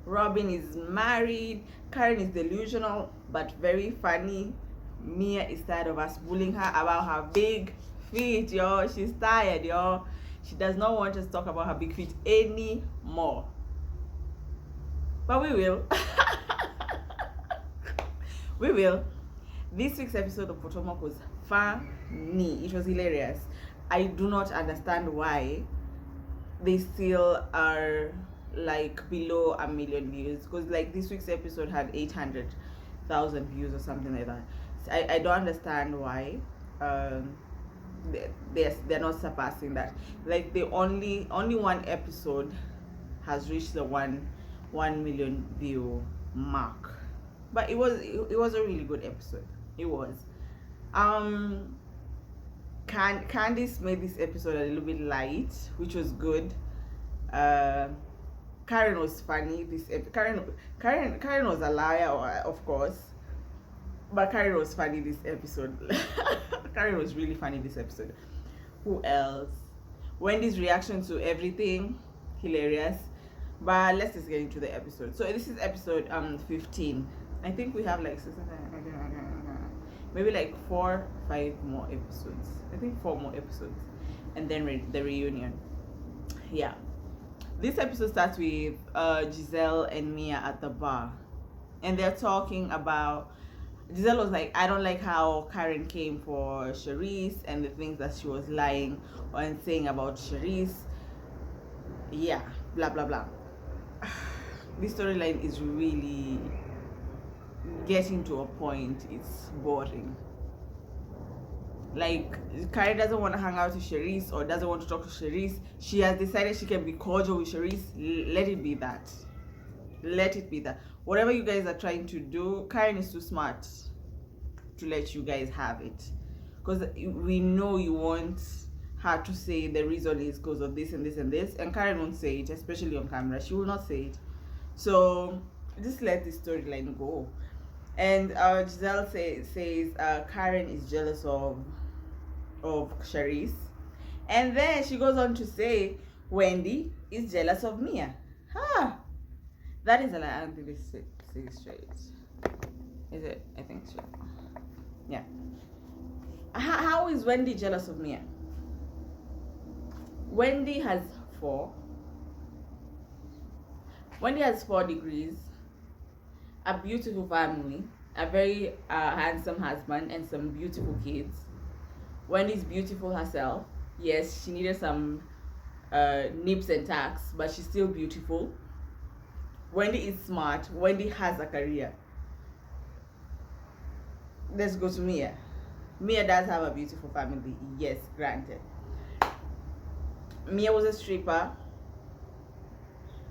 Robyn is married. Karen is delusional but very funny. Mia is tired of us bullying her about her big feet, yo. She's tired, yo. She does not want us to talk about her big feet anymore. But we will. We will. This week's episode of Potomac was funny. It was hilarious. I do not understand why they still are like below 1 million views, because like this week's episode had 800,000 views or something like that. So I don't understand why they're not surpassing that. Like the only one episode has reached the 1 million view mark, but it was a really good episode. It was. Candice made this episode a little bit light, which was good. Karen was funny. Karen was a liar, of course, but Karen was funny this episode. Karen was really funny this episode. Who else? Wendy's reaction to everything, hilarious. But let's just get into the episode. So this is episode 15. I think we have like maybe like 4-5 more episodes. I think 4 more episodes, and then the reunion. Yeah. This episode starts with Giselle and Mia at the bar, and they're talking about. Giselle was like, I don't like how Karen came for Charisse and the things that she was lying and saying about Charisse. Yeah, blah blah blah. This storyline is really getting to a point. It's boring. Like, Karen doesn't want to hang out with Charisse or doesn't want to talk to Charisse. She has decided she can be cordial with Charisse. Let it be that. Let it be that. Whatever you guys are trying to do, Karen is too smart to let you guys have it. Because we know you want her to say the reason is because of this and this and this. And Karen won't say it, especially on camera. She will not say it. So, just let this storyline go. And Giselle says Karen is jealous of Charisse, and then she goes on to say Wendy is jealous of Mia. That is a lie. I don't think this is straight. Is it? I think so. Yeah. How is Wendy jealous of Mia? Wendy has 4 degrees, a beautiful family, a very handsome husband, and some beautiful kids. Wendy's beautiful herself. Yes, she needed some nips and tacks, but she's still beautiful. Wendy is smart. Wendy has a career. Let's go to Mia. Mia does have a beautiful family. Yes, granted. Mia was a stripper.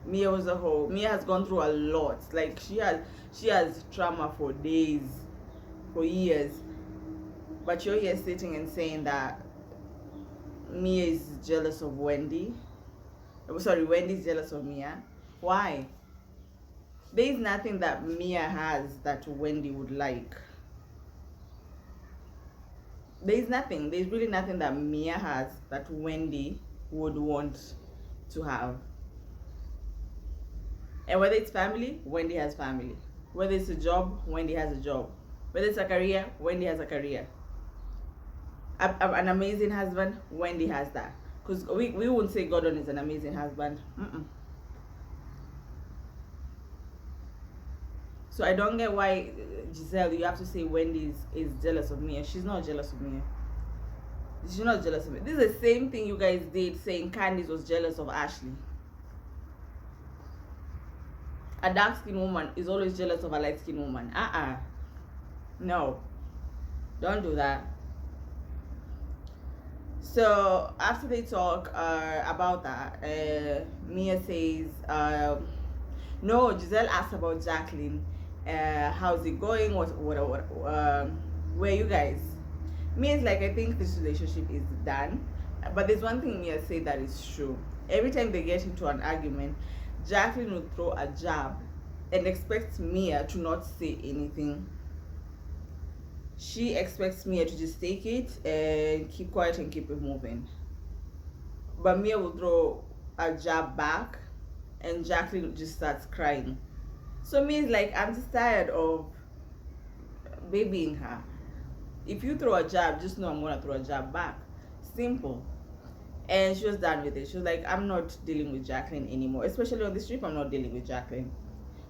Mia was a hoe. Mia has gone through a lot. Like, she has trauma for days, for years. But you're here sitting and saying that Mia is jealous of Wendy. Sorry, Wendy's jealous of Mia. Why? There is nothing that Mia has that Wendy would like. There's really nothing that Mia has that Wendy would want to have. And whether it's family, Wendy has family. Whether it's a job, Wendy has a job. Whether it's a career, Wendy has a career. An amazing husband, Wendy has that. Because we won't say Gordon is an amazing husband. So I don't get why, Giselle, you have to say Wendy is jealous of me. She's not jealous of me. She's not jealous of me. This is the same thing you guys did saying Candice was jealous of Ashley. A dark-skinned woman is always jealous of a light-skinned woman. No. Don't do that. So after they talk about that, Mia says, no, Giselle asked about Jacqueline. How's it going? Where are you guys? Mia's like, I think this relationship is done. But there's one thing Mia said that is true. Every time they get into an argument, Jacqueline would throw a jab and expects Mia to not say anything. She expects Mia to just take it and keep quiet and keep it moving. But Mia will throw a jab back and Jacqueline just starts crying. So means like I'm just tired of babying her. If you throw a jab, just know I'm gonna throw a jab back. Simple. And she was done with it. She was like, I'm not dealing with Jacqueline anymore. Especially on this trip, I'm not dealing with Jacqueline.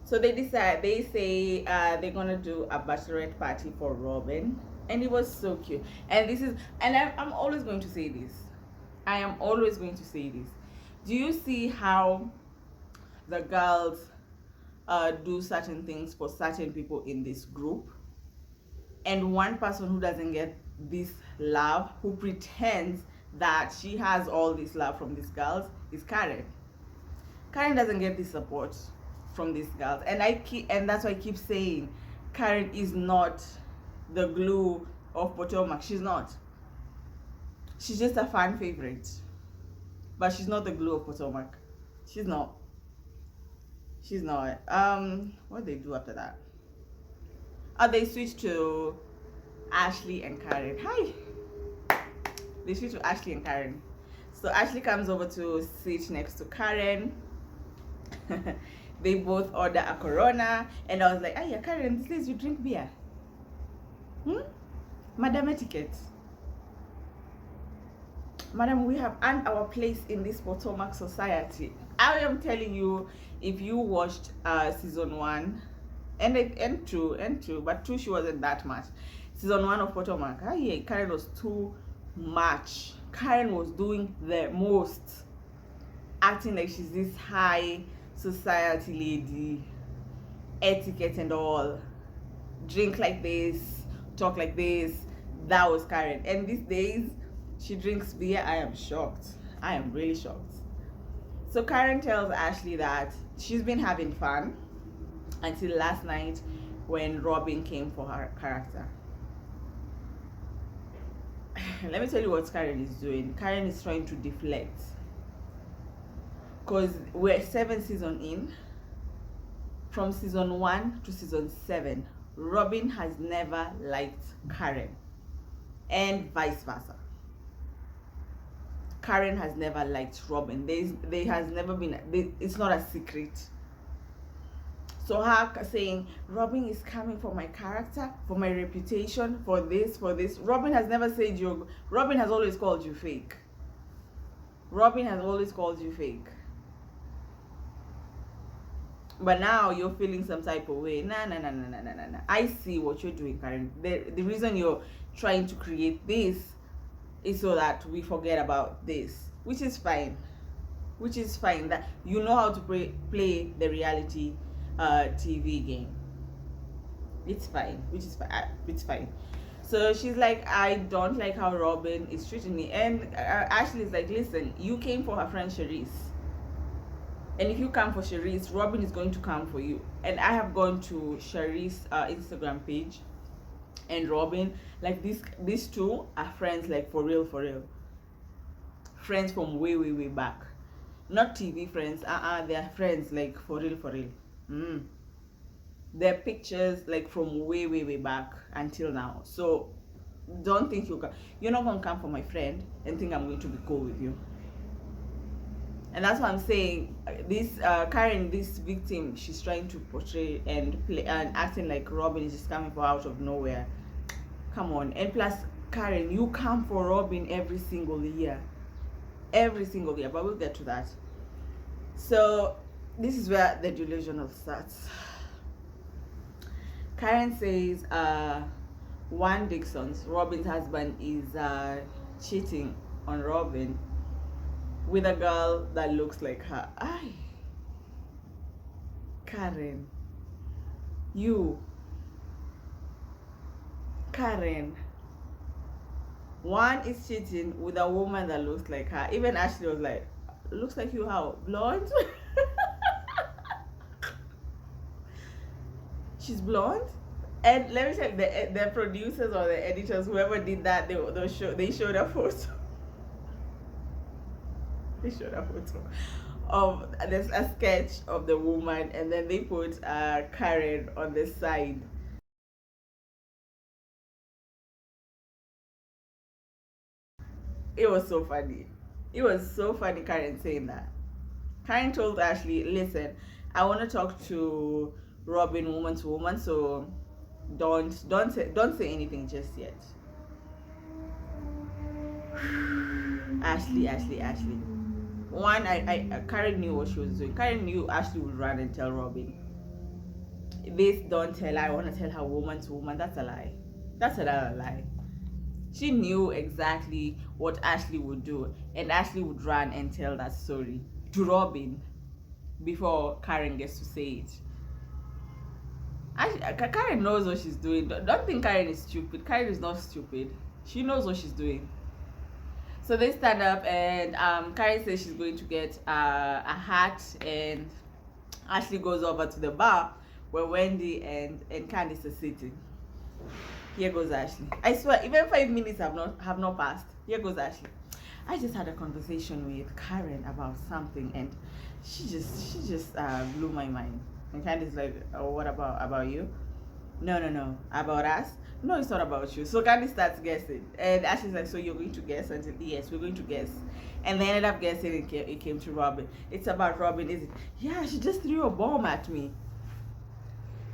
So they say they're gonna do a bachelorette party for Robyn, and it was so cute. And I'm always going to say this. I am always going to say this. Do you see how the girls do certain things for certain people in this group? And one person who doesn't get this love, who pretends that she has all this love from these girls, is Karen. Karen doesn't get this support from these girls, and that's why I keep saying Karen is not the glue of Potomac. She's not. She's just a fan favorite, but she's not the glue of Potomac. She's not. She's not. What they do after that? They switch to Ashley and Karen. Hi. They switch to Ashley and Karen. So Ashley comes over to sit next to Karen. They both order a Corona, and I was like, "Ah, yeah, Karen, these days you drink beer, Madam Etiquette. Madam, we have earned our place in this Potomac society." I am telling you, if you watched season 1 and 2, but 2 she wasn't that much. Season 1 of Potomac, yeah, Karen was too much. Karen was doing the most, acting like she's this high society lady, etiquette and all, drink like this, talk like this. That was Karen. And these days she drinks beer. I am shocked. I am really shocked. So Karen tells Ashley that she's been having fun until last night when Robyn came for her character. Let me tell you what Karen is doing. Karen is trying to deflect, because we're 7 seasons in. From season 1 to season 7, Robyn has never liked Karen, and vice versa. Karen has never liked Robyn. There has never been. It's not a secret. So her saying Robyn is coming for my character, for my reputation, for this. Robyn has never said you. Robyn has always called you fake. Robyn has always called you fake. But now you're feeling some type of way. Nah. I see what you're doing, Karen. The reason you're trying to create this is so that we forget about this, which is fine. That you know how to play the reality TV game. It's fine. It's fine. So she's like, I don't like how Robyn is treating me. And Ashley's like, listen, you came for her friend Charisse. And if you come for Charisse, Robyn is going to come for you. And I have gone to Charisse's Instagram page and Robyn. Like these two are friends, like for real. Friends from way back. Not TV friends. They're friends like for real. Their pictures like from way back until now. So don't think you're not gonna come for my friend and think I'm going to be cool with you. And that's what I'm saying. This Karen, this victim, she's trying to portray and play and acting like Robyn is just coming for out of nowhere. Come on. And plus, Karen, you come for Robyn every single year. But we'll get to that. So this is where the delusional starts. Karen says Juan Dixon's, Robyn's husband, is cheating on Robyn with a girl that looks like her. Ay, Karen, Karen, Juan is cheating with a woman that looks like her. Even Ashley was like, looks like you how? Blonde? She's blonde? And let me tell you, the producers or the editors, whoever did that, they showed a photo. They showed a photo of, there's a sketch of the woman, and then they put Karen on the side. It was so funny. Karen saying that. Karen told Ashley, listen, I want to talk to Robyn woman to woman, so don't say anything just yet. Ashley. One, Karen knew what she was doing. Karen knew Ashley would run and tell Robyn. This don't tell her, I want to tell her woman to woman. That's a lie. That's another lie. She knew exactly what Ashley would do, and Ashley would run and tell that story to Robyn before Karen gets to say it. Karen knows what she's doing. Don't think Karen is stupid. Karen is not stupid. She knows what she's doing. So they stand up, and Karen says she's going to get a hat, and Ashley goes over to the bar where Wendy and Candice are sitting. Here goes Ashley. I swear, even 5 minutes have not passed. Here goes Ashley. I just had a conversation with Karen about something, and she just blew my mind. And Candice like, oh, what about you? No, about us? No, it's not about you. So Candice starts guessing, and Ashley's like, so you're going to guess? And said, yes, we're going to guess. And they ended up guessing. It came to Robyn. It's about Robyn, is it? Yeah, she just threw a bomb at me.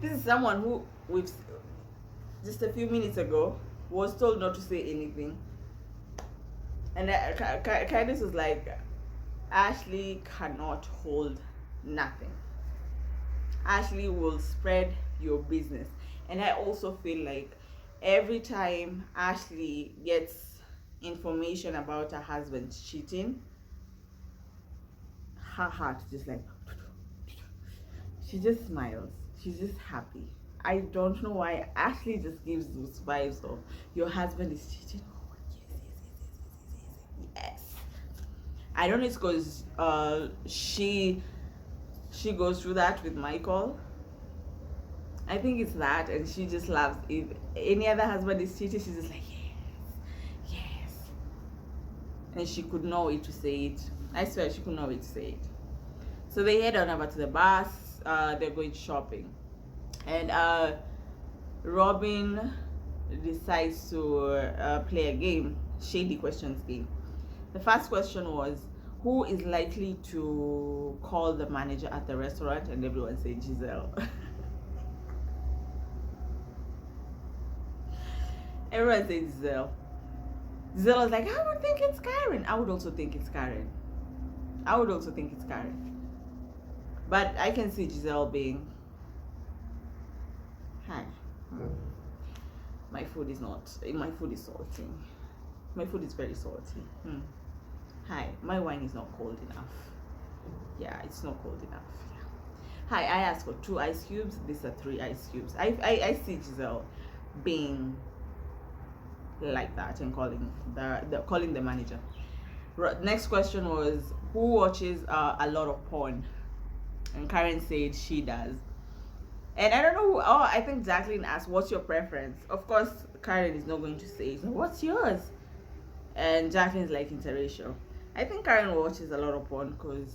This is someone who we've just a few minutes ago was told not to say anything, and Candice was like, Ashley cannot hold nothing. Ashley will spread your business. And I also feel like every time Ashley gets information about her husband cheating, her heart just like, she just smiles. She's just happy. I don't know why Ashley just gives those vibes of your husband is cheating. Oh, yes. I don't know, it's because she goes through that with Michael. I think it's that, and she just loves. If any other husband is cheating, she's just like, yes. And she could know it to say it. I swear, she could know it to say it. So they head on over to the bus. They're going shopping. And Robyn decides to play a game, shady questions game. The first question was, who is likely to call the manager at the restaurant? And everyone said Giselle. Everyone said Giselle. Giselle was like, I would think it's Karen. I would also think it's Karen. But I can see Giselle being, hi. My food is salty. My food is very salty. Hi, my wine is not cold enough. Yeah, it's not cold enough. Yeah. Hi, I asked for 2 ice cubes. These are 3 ice cubes. I see Giselle being like that and calling the manager. Next question was, who watches a lot of porn? And Karen said she does. And I don't know. Oh, I think Jacqueline asked, what's your preference? Of course, Karen is not going to say, so what's yours? And Jacqueline's like interracial. I think Karen watches a lot of porn because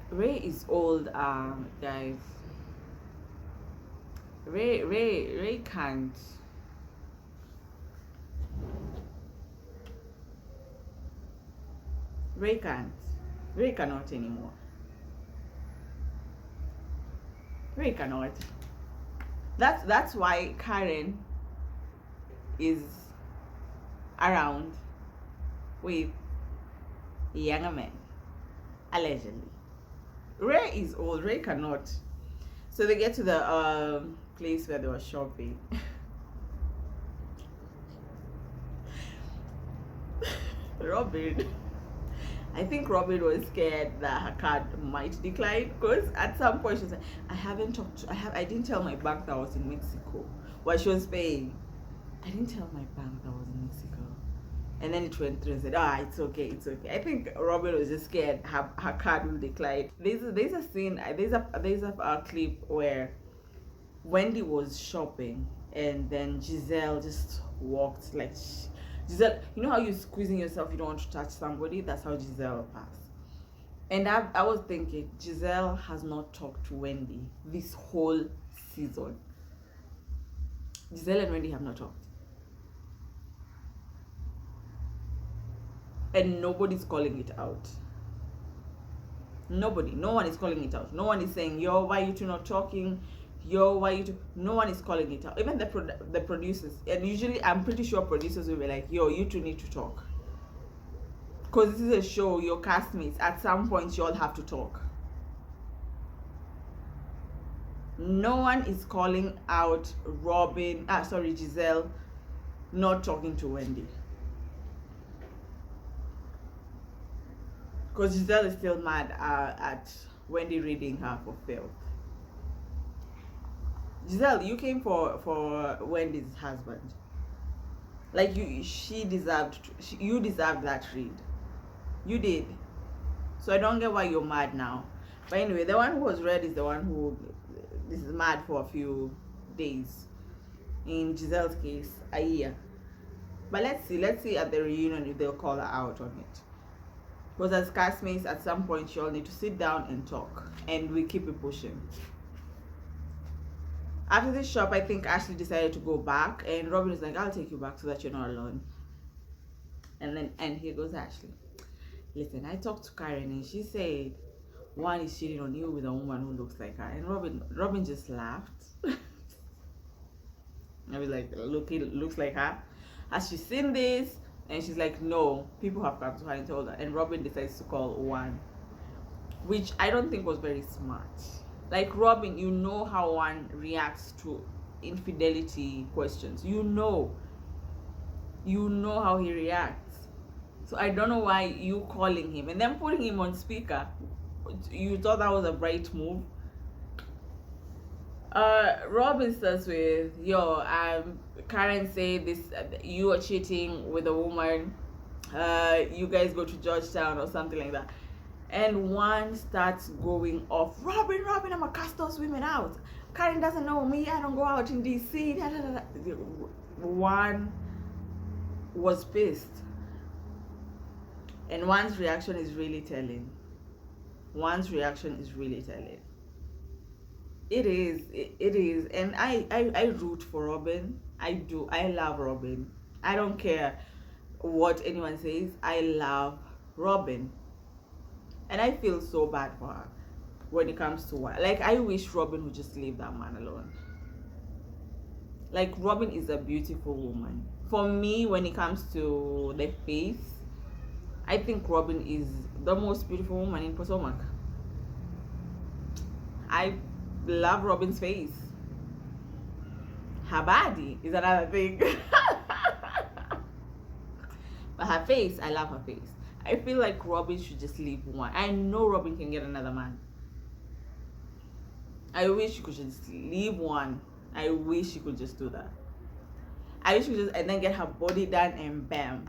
Ray is old, guys. Ray can't. Ray cannot anymore. Ray cannot. That's why Karen is around with younger men, allegedly. Ray is old. Ray cannot. So they get to the place where they were shopping. Robyn. I think Robyn was scared that her card might decline, because at some point she was like, I didn't tell my bank that I was in Mexico while she was paying. I didn't tell my bank that I was in Mexico. And then it went through and said, it's okay. I think Robyn was just scared her card will decline. There's a scene, there's a clip where Wendy was shopping, and then Giselle just walked like, Giselle, you know how you're squeezing yourself, you don't want to touch somebody? That's how Giselle passed. And I was thinking, Giselle has not talked to Wendy this whole season. Giselle and Wendy have not talked. and nobody's calling it out. No one is calling it out. No one is saying, yo, why you two not talking? Yo, why you two? No one is calling it out. Even the producers, and usually I'm pretty sure producers will be like, yo, you two need to talk, because this is a show. Your castmates, at some point you all have to talk. No one is calling out Giselle not talking to Wendy, because Giselle is still mad at Wendy reading her for filth. Giselle, you came for Wendy's husband. Like you deserved that read. You did. So I don't get why you're mad now. But anyway, the one who was read is the one who is mad for a few days. In Giselle's case, a year. But let's see at the reunion if they'll call her out on it. Because as castmates, at some point you all need to sit down and talk, and we keep it pushing. After this shop, I think Ashley decided to go back, and Robyn is like, I'll take you back so that you're not alone. And here goes Ashley. Listen, I talked to Karen and she said one is cheating on you with a woman who looks like her. And Robyn just laughed. I was like, look, it looks like her. Has she seen this? And she's like, no, people have come to her and told her. And Robyn decides to call one, which I don't think was very smart. Like Robyn, you know how one reacts to infidelity questions. You know how he reacts. So I don't know why you calling him and then putting him on speaker. You thought that was a bright move. Robyn starts with, yo, Karen said this, you are cheating with a woman. You guys go to Georgetown or something like that. And one starts going off. Robyn, I'm a cast those women out. Karen doesn't know me. I don't go out in DC. One was pissed. And one's reaction is really telling. It is. And I root for Robyn. I do. I love Robyn. I don't care what anyone says. I love Robyn. And I feel so bad for her when it comes to what. Like, I wish Robyn would just leave that man alone. Like, Robyn is a beautiful woman. For me, when it comes to the face, I think Robyn is the most beautiful woman in Potomac. I love Robyn's face. Her body is another thing. But her face, I love her face. I feel like Robyn should just leave one. I know Robyn can get another man. I wish she could just leave one. I wish she could just do that. I wish she could just, and then get her body done and bam.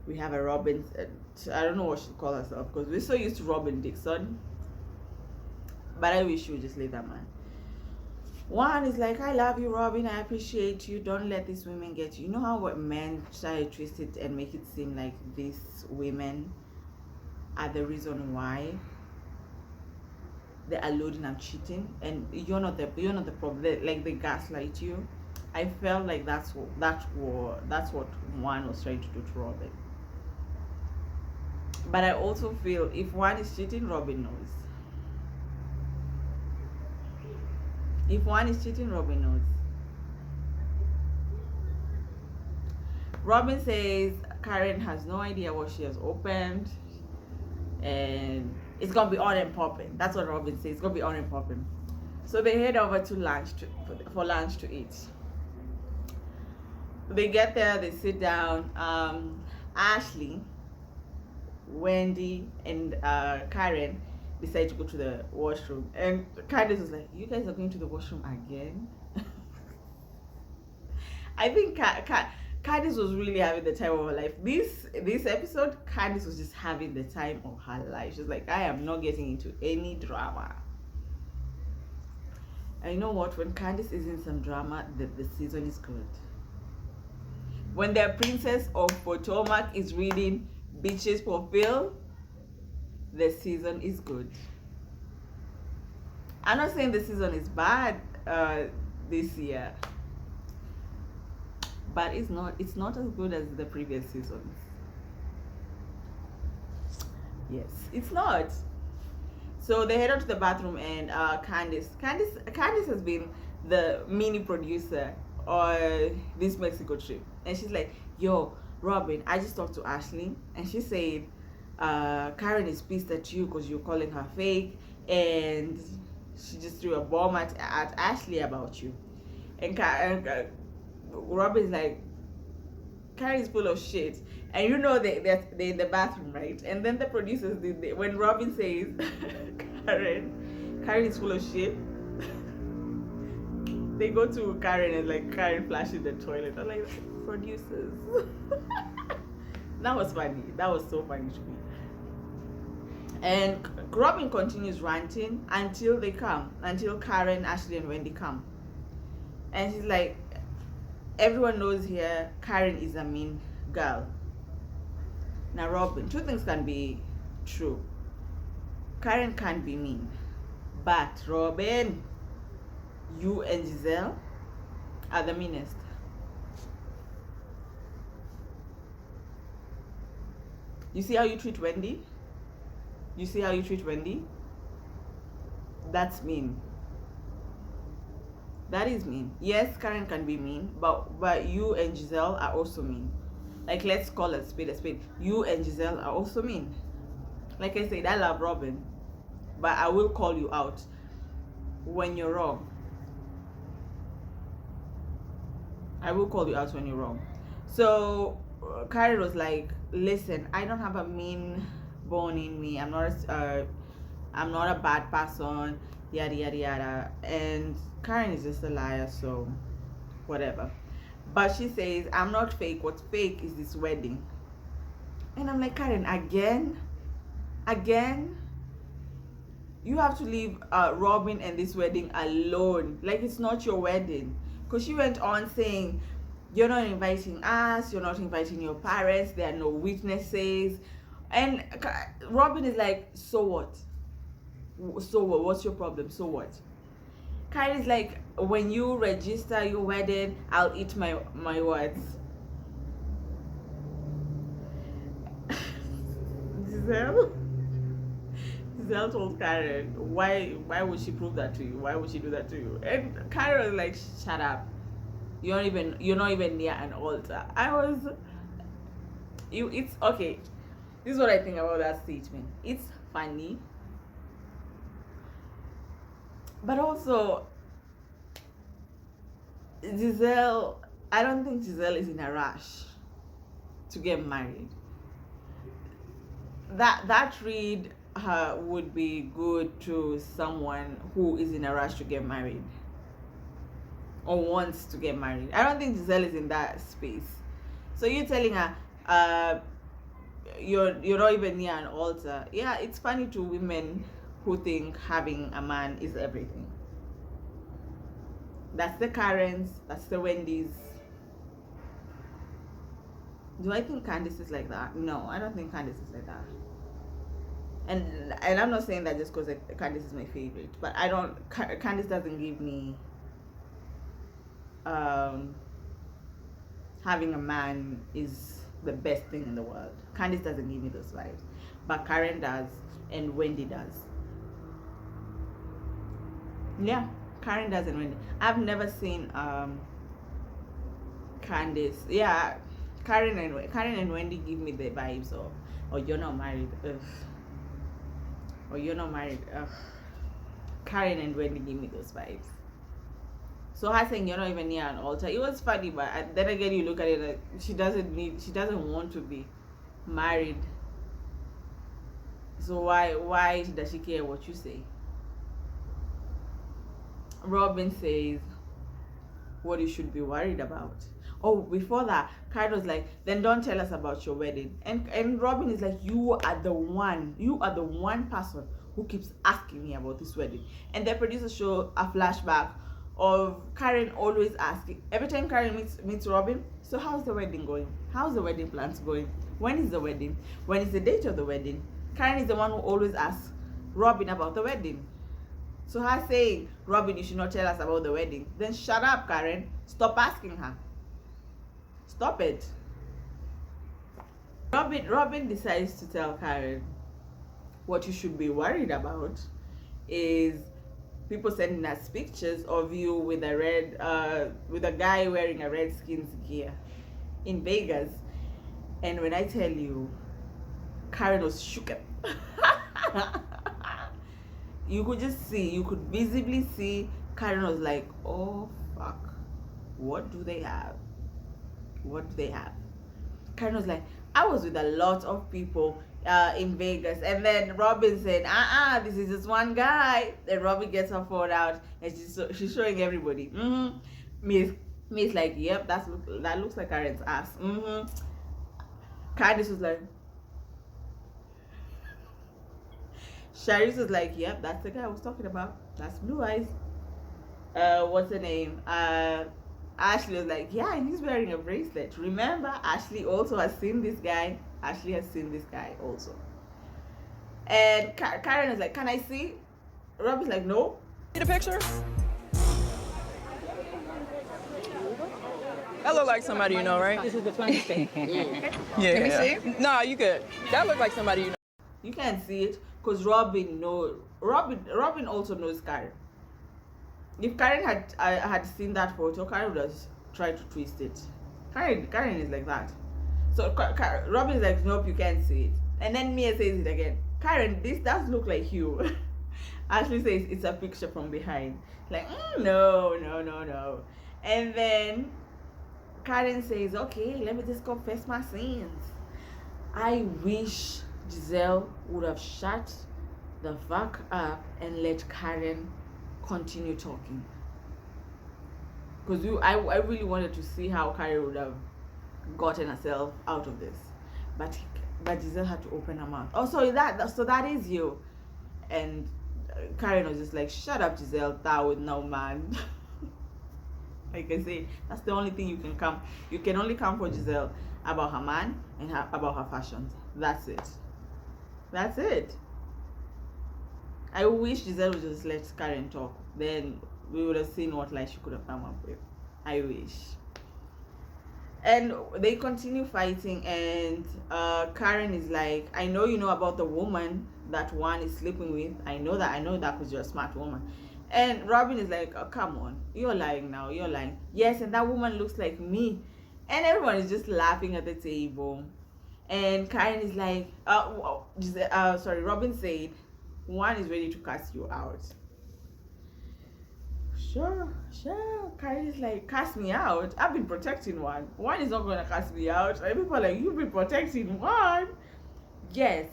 We have a Robyn, I don't know what she'll call herself because we're so used to Robyn Dixon. But I wish she would just leave that man. One is like, I love you, Robyn. I appreciate you. Don't let these women get you. You know how what men try to twist it and make it seem like these women are the reason why they are loading and cheating, and you're not the problem. Like they gaslight you. I felt like that's what one was trying to do to Robyn. But I also feel if one is cheating, Robyn knows. If one is cheating, Robyn knows. Robyn says Karen has no idea what she has opened, and it's gonna be on and popping. That's what Robyn says. It's gonna be on and popping. So they head over to lunch for lunch to eat. They get there. They sit down. Ashley, Wendy, and Karen decide to go to the washroom, and Candace was like, you guys are going to the washroom again? I think Candace was really having the time of her life. This episode, Candace was just having the time of her life. She's like, I am not getting into any drama. And you know what? When Candace is in some drama, the season is good. When the princess of Potomac is reading Bitches for Phil, the season is good. I'm not saying the season is bad this year, but it's not as good as the previous seasons. Yes, it's not. So they head out to the bathroom, and Candice has been the mini producer on this Mexico trip, and she's like, "Yo, Robyn, I just talked to Ashley, and she said Karen is pissed at you because you're calling her fake, and she just threw a bomb at Ashley about you." And Robyn's like, Karen is full of shit, and you know they're in the bathroom, right? And then the producers when Robyn says Karen is full of shit, they go to Karen and like Karen flashes the toilet. I'm like, producers. That was funny. That was so funny to me. And Robyn continues ranting until Karen, Ashley, and Wendy come, and she's like, everyone knows here Karen is a mean girl. Now, Robyn, two things can be true. Karen can't be mean, but Robyn, you and Giselle are the meanest. You see how you treat Wendy? You see how you treat Wendy? That's mean. That is mean. Yes, Karen can be mean, but you and Giselle are also mean. Like, let's call a spade a spade. You and Giselle are also mean. Like I said, I love Robyn, but I will call you out when you're wrong. I will call you out when you're wrong. So Karen was like, listen, I don't have a mean bone in me. I'm not a bad person, yada yada yada. And Karen is just a liar, so whatever. But she says, I'm not fake. What's fake is this wedding. And I'm like, Karen, again, you have to leave Robyn and this wedding alone. Like, it's not your wedding. Because she went on saying, you're not inviting us, you're not inviting your parents, there are no witnesses. And Robyn is like, so what? So what? What's your problem? So what? Karen is like, when you register your wedding, I'll eat my words. Giselle told Karen, why would she prove that to you? Why would she do that to you? And Karen was like, shut up. You're not even near an altar. It's okay. This is what I think about that statement. It's funny. But also, Giselle, I don't think Giselle is in a rush to get married. That read would be good to someone who is in a rush to get married or wants to get married. I don't think Giselle is in that space. So you're telling her you're not even near an altar. Yeah, it's funny to women who think having a man is everything. That's the Karens, that's the Wendy's. Do I think Candice is like that? No, I don't think Candice is like that. And I'm not saying that just because Candice is my favorite, but Candice doesn't give me having a man is the best thing in the world. Candice doesn't give me those vibes, but Karen does, and Wendy does. Yeah, Karen does and Wendy. I've never seen Candice. Yeah, Karen and Wendy give me the vibes of, oh, you're not married. Ugh. Or you're not married. Ugh. Karen and Wendy give me those vibes. So her saying you're not even near an altar, it was funny, but then again you look at it like she doesn't want to be married. So why does she care what you say? Robyn says what you should be worried about. Oh, before that, Karen was like, then don't tell us about your wedding. And Robyn is like, you are the one person who keeps asking me about this wedding. And the producers show a flashback of Karen always asking. Every time Karen meets Robyn, so how's the wedding going? How's the wedding plans going? When is the wedding? When is the date of the wedding? Karen is the one who always asks Robyn about the wedding. So her saying, Robyn, you should not tell us about the wedding. Then shut up, Karen. Stop asking her. Stop it. Robyn decides to tell Karen what you should be worried about is people sending us pictures of you with a guy wearing a Redskins gear in Vegas. And when I tell you, Karen was shook. You could visibly see Karen was like, oh fuck, what do they have? Karen was like, I was with a lot of people in Vegas, and then Robyn said, this is just one guy. Then Robyn gets her phone out and she's showing everybody. Miss like, yep, that looks like Karen's ass. Candice was like, Sharice was like, yep, that's the guy I was talking about. That's Blue Eyes. What's her name? Ashley was like, yeah, and he's wearing a bracelet. Remember, Ashley also has seen this guy. Ashley has seen this guy also. And Karen is like, can I see? Robyn's like, no. See the picture? That look like somebody you know, right? This is the funny thing. Yeah. Can we see? No, you good. That look like somebody you know. You can't see it because Robyn also knows Karen. If Karen had seen that photo, Karen would have tried to twist it. Karen is like that. So Robyn is like, nope, you can't see it. And then Mia says it again. Karen, this does look like you. Ashley says it's a picture from behind. Like, no. And then Karen says, okay, let me just confess my sins. I wish Giselle would have shut the fuck up and let Karen continue talking. Because I really wanted to see how Karen would have gotten herself out of this. But Giselle had to open her mouth. Oh, so that is you. And Karen was just like, shut up, Giselle, thou with no man. Like I say, that's the only thing you can come. You can only come for Giselle about her man and about her fashions. That's it. I wish Giselle would just let Karen talk. Then we would have seen what lie she could have come up with. I wish. And they continue fighting, and Karen is like, I know you know about the woman that one is sleeping with. I know that because you're a smart woman. And Robyn is like, oh, come on, you're lying now. You're lying. Yes, and that woman looks like me. And everyone is just laughing at the table. And Karen is like, Robyn said, one is ready to cast you out. Sure. Karen is like, cast me out? I've been protecting one. One is not going to cast me out. And people are like, you've been protecting one? Yes.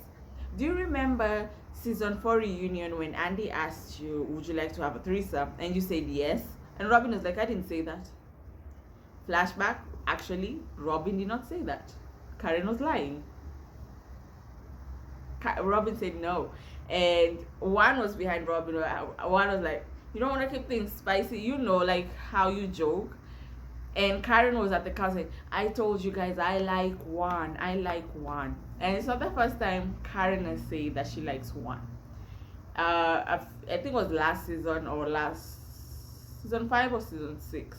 Do you remember season 4 reunion when Andy asked you, would you like to have a threesome? And you said yes. And Robyn was like, I didn't say that. Flashback, actually, Robyn did not say that. Karen was lying. Robyn said no. And one was behind Robyn. One was like, you don't want to keep things spicy, you know, like how you joke. And Karen was at the couch saying, I told you guys I like one. And it's not the first time Karen has said that she likes one. I think it was last season or season 5 or season 6.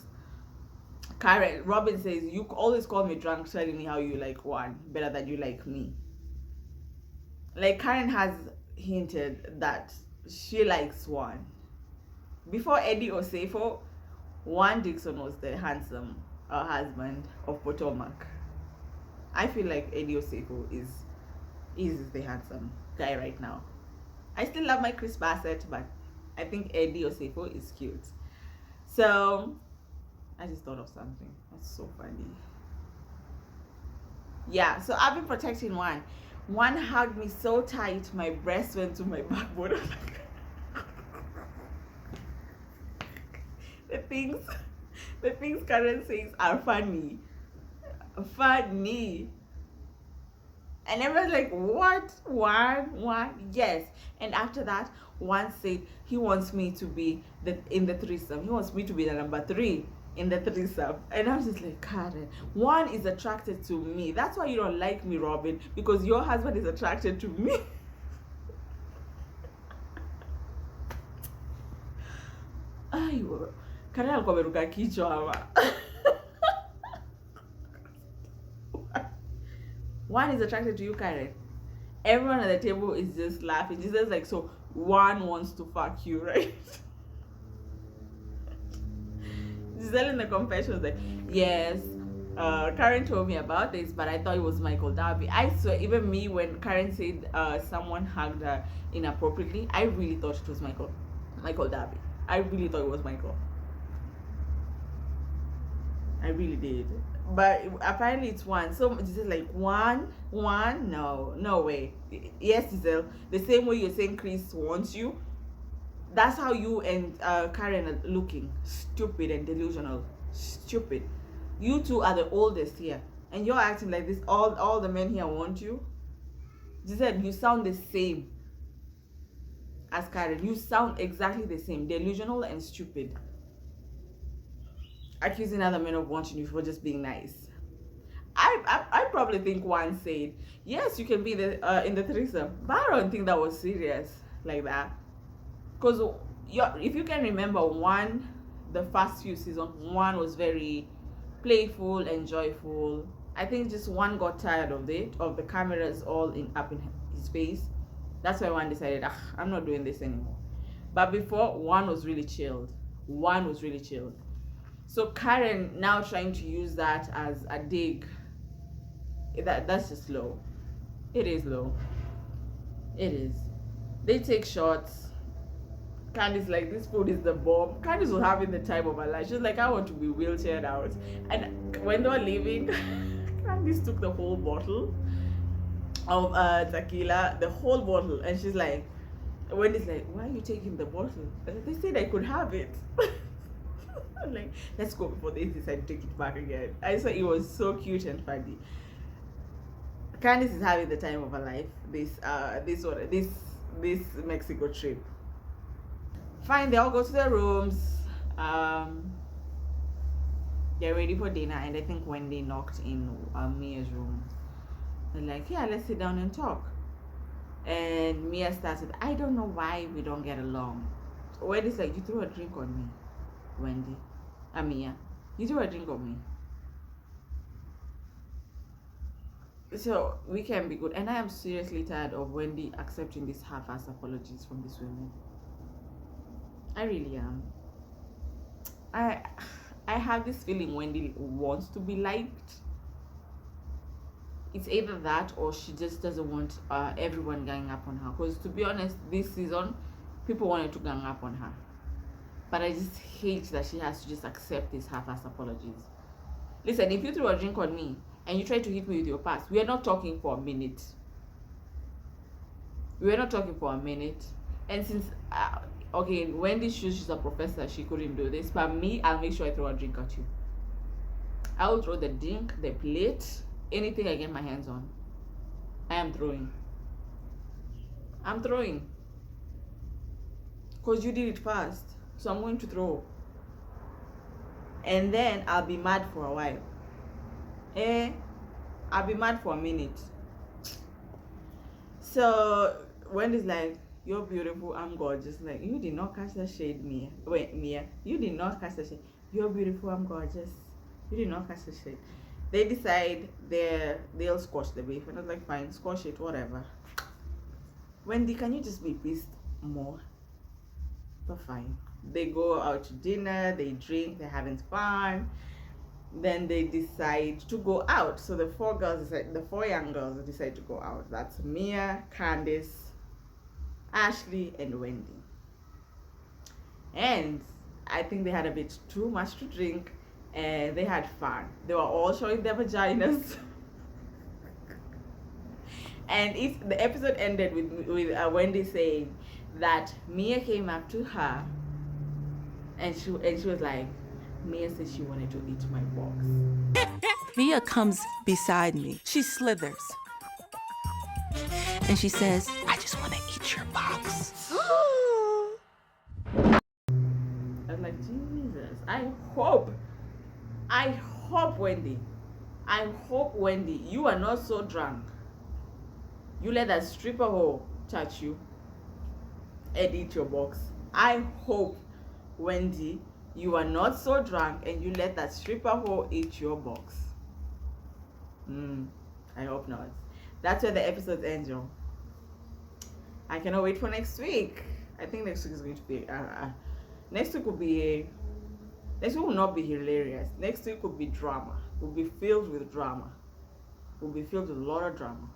Robyn says, you always call me drunk telling me how you like one better than you like me. Like, Karen has hinted that she likes one. Before Eddie Osefo, Juan Dixon was the handsome husband of Potomac. I feel like Eddie Osefo is the handsome guy right now. I still love my Chris Bassett, but I think Eddie Osefo is cute. So I just thought of something. That's so funny. Yeah, so I've been protecting one. One hugged me so tight, my breast went to my backbone. The things Karen says are funny. And everyone's like, what? One? Yes. And after that, one said he wants me to be in the threesome. He wants me to be the number 3 in the threesome. And I'm just like, Karen, one is attracted to me. That's why you don't like me, Robyn, because your husband is attracted to me. Aiyo, Karen alikuwa ameruka kichwa ama. One is attracted to you, Karen. Everyone at the table is just laughing. Giselle's like, so one wants to fuck you, right? Giselle in the confession was like, yes, Karen told me about this, but I thought it was Michael Darby. I swear, even me, when Karen said someone hugged her inappropriately, I really thought it was Michael Darby. I really thought it was Michael. I really did. But apparently it's one. So Giselle like, one? No way. Yes, Giselle. The same way you're saying Chris wants you, that's how you and Karen are looking. Stupid and delusional. Stupid. You two are the oldest here, and you're acting like this. All the men here want you. Giselle, you sound the same as Karen. You sound exactly the same. Delusional and stupid. Accusing other men of wanting you for just being nice. I probably think one said, yes, you can be in the threesome, but I don't think that was serious like that. Because if you can remember, the first few seasons, one was very playful and joyful. I think just one got tired of the cameras all up in his face. That's why one decided, I'm not doing this anymore. But before, one was really chilled. So Karen now trying to use that as a dig, that's just low. It is low. It is. They take shots. Candice like, this food is the bomb. Candice was having the time of her life. She was like, I want to be wheelchaired out. And when they were leaving, Candice took the whole bottle of tequila, the whole bottle, and she's like, Wendy's like, why are you taking the bottle? And they said I could have it. I'm like, let's go before they decide to take it back again. I thought it was so cute and funny. Candice is having the time of her life this Mexico trip. Fine, they all go to their rooms. They're ready for dinner, and I think Wendy knocked in Mia's room. They're like, yeah, let's sit down and talk. And Mia started, I don't know why we don't get along. Wendy's like, you threw a drink on me, Wendy. Mia, you threw a drink on me. So we can be good. And I am seriously tired of Wendy accepting these half-ass apologies from these women. I really am. I have this feeling Wendy wants to be liked. It's either that or she just doesn't want everyone ganging up on her. Because to be honest, this season, people wanted to gang up on her. But I just hate that she has to just accept these half-ass apologies. Listen, if you threw a drink on me and you try to hit me with your past, we are not talking for a minute. And since, okay, in Wendy's shoes, she's a professor, she couldn't do this. But me, I'll make sure I throw a drink at you. I will throw the drink, the plate, anything I get my hands on. I am throwing. Because you did it first. So I'm going to throw. And then I'll be mad for a while. I'll be mad for a minute. So Wendy's like, you're beautiful, I'm gorgeous. Like, you did not catch the shade, Mia. Wait, Mia, you did not catch the shade. You're beautiful, I'm gorgeous. You did not catch the shade. They decide they'll squash the beef. And I was like, fine, squash it, whatever. Wendy, can you just be pissed more? But fine. They go out to dinner, they drink, they're having fun. Then they decide to go out. So the four young girls decide to go out. That's Mia, Candice, Ashley, and Wendy. And I think they had a bit too much to drink, and they had fun. They were all showing their vaginas. And the episode ended with Wendy saying that Mia came up to her, and she was like, Mia said she wanted to eat my box. Mia comes beside me. She slithers. And she says, I just want to eat your box. I was like, Jesus, I hope Wendy, you are not so drunk. You let that stripper hoe touch you and eat your box. I hope, Wendy, you are not so drunk and you let that stripper hoe eat your box. I hope not. That's where the episode ends, y'all. I cannot wait for next week. I think next week is going to be next week will be next week will not be hilarious. Next week will be drama. Will be filled with drama. Will be filled with a lot of drama.